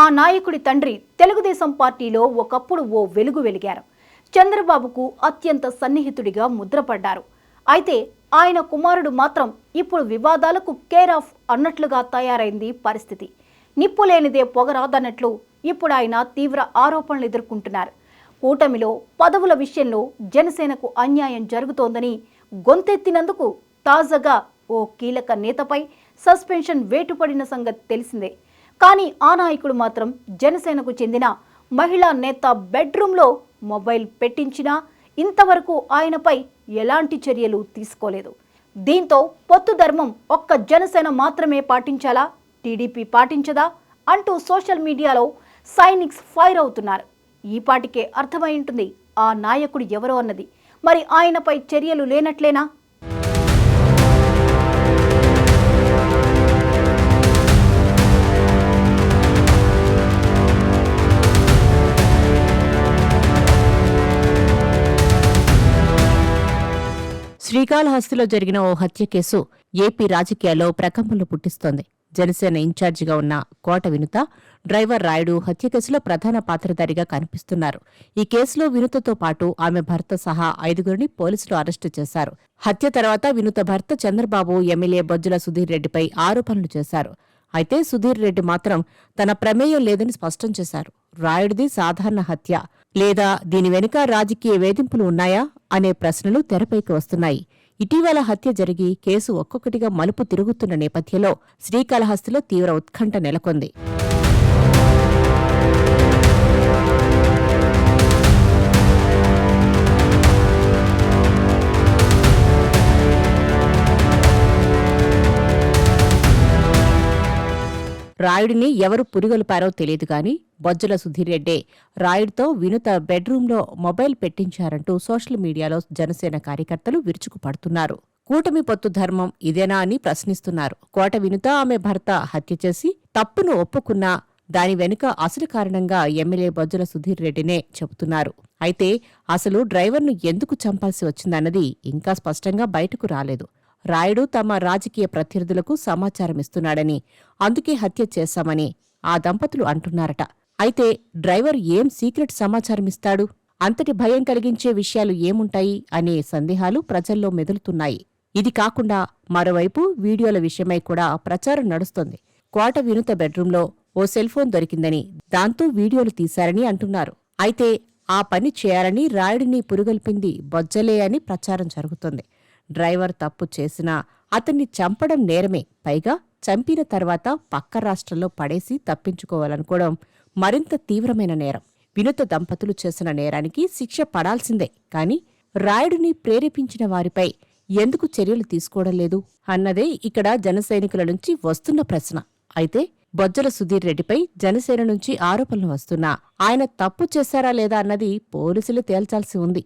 ఆ నాయకుడి తండ్రి తెలుగుదేశం పార్టీలో ఒకప్పుడు ఓ వెలుగు వెలిగారు. చంద్రబాబుకు అత్యంత సన్నిహితుడిగా ముద్రపడ్డారు. అయితే ఆయన కుమారుడు మాత్రం ఇప్పుడు వివాదాలకు కేర్ ఆఫ్ అన్నట్లుగా తయారైంది పరిస్థితి. నిప్పు లేనిదే పొగరాదన్నట్లు ఇప్పుడు ఆయన తీవ్ర ఆరోపణలు ఎదుర్కొంటున్నారు. కూటమిలో పదవుల విషయంలో జనసేనకు అన్యాయం జరుగుతోందని గొంతెత్తినందుకు తాజాగా ఓ కీలక నేతపై సస్పెన్షన్ వేటుపడిన సంగతి తెలిసిందే. కానీ ఆ నాయకుడు మాత్రం జనసేనకు చెందిన మహిళా నేత బెడ్రూమ్లో మొబైల్ పెట్టించినా ఇంతవరకు ఆయనపై ఎలాంటి చర్యలు తీసుకోలేదు. దీంతో పొత్తు ధర్మం ఒక్క జనసేన మాత్రమే పాటించాలా, టీడీపీ పాటించదా అంటూ సోషల్ మీడియాలో సైనిక్స్ ఫైర్ అవుతున్నారు. ఈ పాటికే అర్థమై ఉంటుంది ఆ నాయకుడు ఎవరో అన్నది. మరి ఆయనపై చర్యలు లేనట్లేనా? శ్రీకాళహస్తిలో జరిగిన ఓ హత్య కేసు ఏపీ రాజకీయాల్లో ప్రకంపనలు పుట్టిస్తోంది. జనసేన ఇన్ఛార్జిగా ఉన్న కోట వినుత, డ్రైవర్ రాయుడు హత్య కేసులో ప్రధాన పాత్రధారిగా కనిపిస్తున్నారు. ఈ కేసులో వినుతతో పాటు ఆమె భర్త సహా 5గురిని పోలీసులు అరెస్టు చేశారు. హత్య తర్వాత వినుత భర్త చంద్రబాబు ఎమ్మెల్యే బొజ్జల సుధీర్ రెడ్డిపై ఆరోపణలు చేశారు. అయితే సుధీర్ రెడ్డి మాత్రం తన ప్రమేయం లేదని స్పష్టం చేశారు. రాయుడిది సాధారణ హత్య లేదా దీని వెనుక రాజకీయ వేధింపులు ఉన్నాయా అనే ప్రశ్నలు తెరపైకి వస్తున్నాయి. ఇటీవల హత్య జరిగి కేసు ఒక్కొక్కటిగా మలుపు తిరుగుతున్న నేపథ్యంలో శ్రీకాళహస్తిలో తీవ్ర ఉత్కంఠ నెలకొంది. రాయుడిని ఎవరు పురిగొల్పారో తెలియదు గాని బొజ్జల సుధీర్ రెడ్డే రాయుడితో వినుత బెడ్రూంలో మొబైల్ పెట్టించారంటూ సోషల్ మీడియాలో జనసేన కార్యకర్తలు విరుచుకుపడుతున్నారు. కూటమి పొత్తు ధర్మం ఇదేనా అని ప్రశ్నిస్తున్నారు. కోట వినుత ఆమె భర్త హత్య చేసి తప్పును ఒప్పుకున్నా దాని వెనుక అసలు కారణంగా ఎమ్మెల్యే బొజ్జల సుధీర్ రెడ్డినే చెబుతున్నారు. అయితే అసలు డ్రైవర్ను ఎందుకు చంపాల్సి వచ్చిందన్నది ఇంకా స్పష్టంగా బయటకు రాలేదు. రాయుడు తమ రాజకీయ ప్రత్యర్థులకు సమాచారమిస్తున్నాడని, అందుకే హత్య చేశామని ఆ దంపతులు అంటున్నారట. అయితే డ్రైవర్ ఏం సీక్రెట్ సమాచారమిస్తాడు? అంతటి భయం కలిగించే విషయాలు ఏముంటాయి అనే సందేహాలు ప్రజల్లో మెదులుతున్నాయి. ఇది కాకుండా మరోవైపు వీడియోల విషయమై కూడా ప్రచారం నడుస్తోంది. కోట వినుత బెడ్రూంలో ఓ సెల్ఫోన్ దొరికిందని, దాంతో వీడియోలు తీశారని అంటున్నారు. అయితే ఆ పని చేయాలని రాయుడిని పురుగొల్పింది బొజ్జలే అని ప్రచారం జరుగుతోంది. డ్రైవర్ తప్పు చేసినా అతన్ని చంపడం నేరమే. పైగా చంపిన తర్వాత పక్క రాష్ట్రంలో పడేసి తప్పించుకోవాలనుకోవడం మరింత తీవ్రమైన నేరం. వినుత దంపతులు చేసిన నేరానికి శిక్ష పడాల్సిందే. కాని రాయుడిని ప్రేరేపించిన వారిపై ఎందుకు చర్యలు తీసుకోవడం లేదు అన్నదే ఇక్కడ జనసైనికుల నుంచి వస్తున్న ప్రశ్న. అయితే బొజ్జల సుధీర్ రెడ్డిపై జనసేన నుంచి ఆరోపణలు వస్తున్నా ఆయన తప్పు చేశారా లేదా అన్నది పోలీసులు తేల్చాల్సి ఉంది.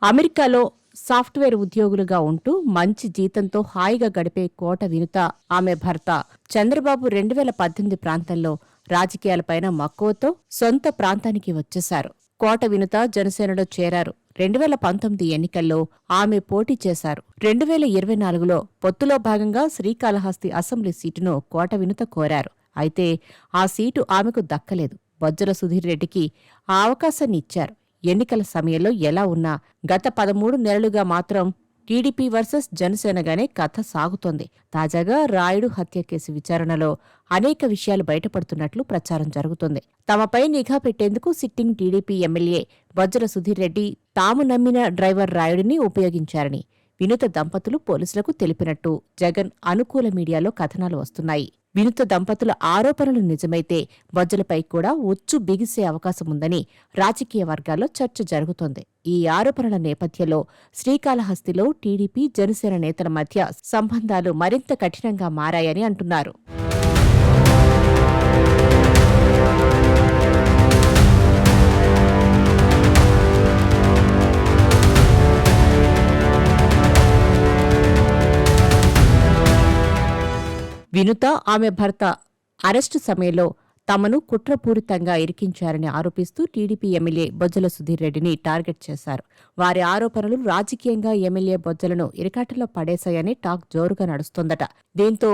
అమెరికాలో సాఫ్ట్వేర్ ఉద్యోగులుగా ఉంటూ మంచి జీతంతో హాయిగా గడిపే కోట వినుత, ఆమె భర్త చంద్రబాబు 2018 ప్రాంతంలో రాజకీయాలపైన మక్కువతో సొంత ప్రాంతానికి వచ్చేశారు. కోట వినుత జనసేనలో చేరారు. 2019 ఎన్నికల్లో ఆమె పోటీ చేశారు. 2024లో పొత్తులో భాగంగా శ్రీకాళహస్తి అసెంబ్లీ సీటును కోట వినుత కోరారు. అయితే ఆ సీటు ఆమెకు దక్కలేదు. బొజ్జల సుధీర్ రెడ్డికి ఆ అవకాశాన్ని ఇచ్చారు. ఎన్నికల సమయంలో ఎలా ఉన్నా గత 13 నెలలుగా మాత్రం టీడీపీ వర్సెస్ జనసేనగానే కథ సాగుతోంది. తాజాగా రాయుడు హత్య కేసు విచారణలో అనేక విషయాలు బయటపడుతున్నట్లు ప్రచారం జరుగుతోంది. తమపై నిఘా పెట్టేందుకు sitting TDP MLA Bojjala Sudheer Reddy తాము నమ్మిన డ్రైవర్ రాయుడిని ఉపయోగించారని వినుత దంపతులు పోలీసులకు తెలిపినట్టు జగన్ అనుకూల మీడియాలో కథనాలు వస్తున్నాయి. వినుత దంపతుల ఆరోపణలు నిజమైతే బొజ్జలపై కూడా ఉచ్చు బిగిసే అవకాశముందని రాజకీయ వర్గాల్లో చర్చ జరుగుతోంది. ఈ ఆరోపణల నేపథ్యంలో శ్రీకాళహస్తిలో టీడీపీ జనసేన నేతల మధ్య సంబంధాలు మరింత కఠినంగా మారాయని అంటున్నారు. వినుత, ఆమె భర్త అరెస్టు సమయంలో తమను కుట్రపూరితంగా ఇరికించారని ఆరోపిస్తూ టీడీపీ ఎమ్మెల్యే బొజ్జల సుధీర్ రెడ్డిని టార్గెట్ చేశారు. వారి ఆరోపణలు రాజకీయంగా ఎమ్మెల్యే బొజ్జలను ఇరకాటంలో పడేశాయని టాక్ జోరుగా నడుస్తోందట. దీంతో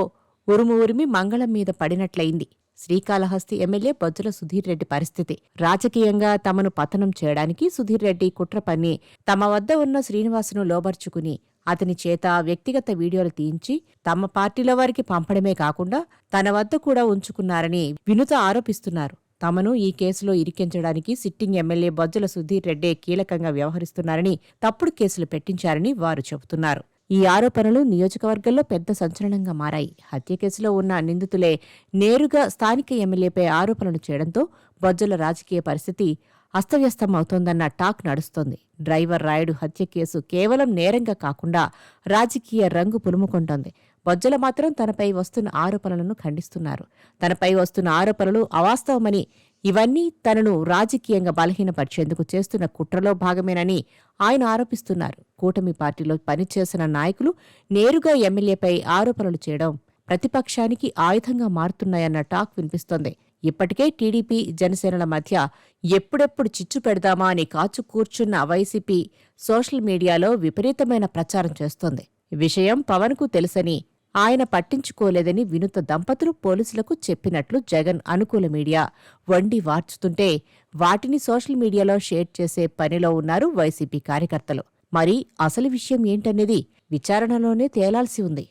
ఉరుమి మంగళం మీద పడినట్లయింది శ్రీకాళహస్తి ఎమ్మెల్యే బొజ్జల సుధీర్ రెడ్డి పరిస్థితి. రాజకీయంగా తమను పతనం చేయడానికి సుధీర్ రెడ్డి కుట్ర పన్ని తమ వద్ద ఉన్న శ్రీనివాసును లోబర్చుకుని అతని చేత వ్యక్తిగత వీడియోలు తీయించి తమ పార్టీలో వారికి పంపడమే కాకుండా తన వద్ద కూడా ఉంచుకున్నారని వినుత ఆరోపిస్తున్నారు. తమను ఈ కేసులో ఇరికించడానికి సిట్టింగ్ ఎమ్మెల్యే బొజ్జల సుధీర్ రెడ్డే కీలకంగా వ్యవహరిస్తున్నారని తప్పుడు కేసులు పెట్టించారని వారు చెబుతున్నారు. ఈ ఆరోపణలు నియోజకవర్గంలో పెద్ద సంచలనంగా మారాయి. హత్య కేసులో ఉన్న నిందితులే నేరుగా స్థానిక ఎమ్మెల్యేపై ఆరోపణలు చేయడంతో బొజ్జల రాజకీయ పరిస్థితి అస్తవ్యస్తం అవుతోందన్న టాక్ నడుస్తోంది. డ్రైవర్ రాయుడు హత్య కేసు కేవలం నేరంగా కాకుండా రాజకీయ రంగు పులుముకుంటోంది. బొజ్జల మాత్రం తనపై వస్తున్న ఆరోపణలను ఖండిస్తున్నారు. తనపై వస్తున్న ఆరోపణలు అవాస్తవమని, ఇవన్నీ తనను రాజకీయంగా బలహీనపరిచేందుకు చేస్తున్న కుట్రలో భాగమేనని ఆయన ఆరోపిస్తున్నారు. కూటమి పార్టీలో పనిచేసిన నాయకులు నేరుగా ఎమ్మెల్యేపై ఆరోపణలు చేయడం ప్రతిపక్షానికి ఆయుధంగా మారుతున్నాయన్న టాక్ వినిపిస్తోంది. ఇప్పటికే టీడీపీ, జనసేనల మధ్య ఎప్పుడెప్పుడు చిచ్చు పెడదామా అని కాచు కూర్చున్న వైసీపీ సోషల్ మీడియాలో విపరీతమైన ప్రచారం చేస్తోంది. ఈ విషయం పవన్కు తెలుసని ఆయన పట్టించుకోలేదని వినుత దంపతులు పోలీసులకు చెప్పినట్లు జగన్ అనుకూల మీడియా వండి వార్చుతుంటే వాటిని సోషల్ మీడియాలో షేర్ చేసే పనిలో ఉన్నారు వైసీపీ కార్యకర్తలు. మరి అసలు విషయం ఏంటనేది విచారణలోనే తేలాల్సి ఉంది.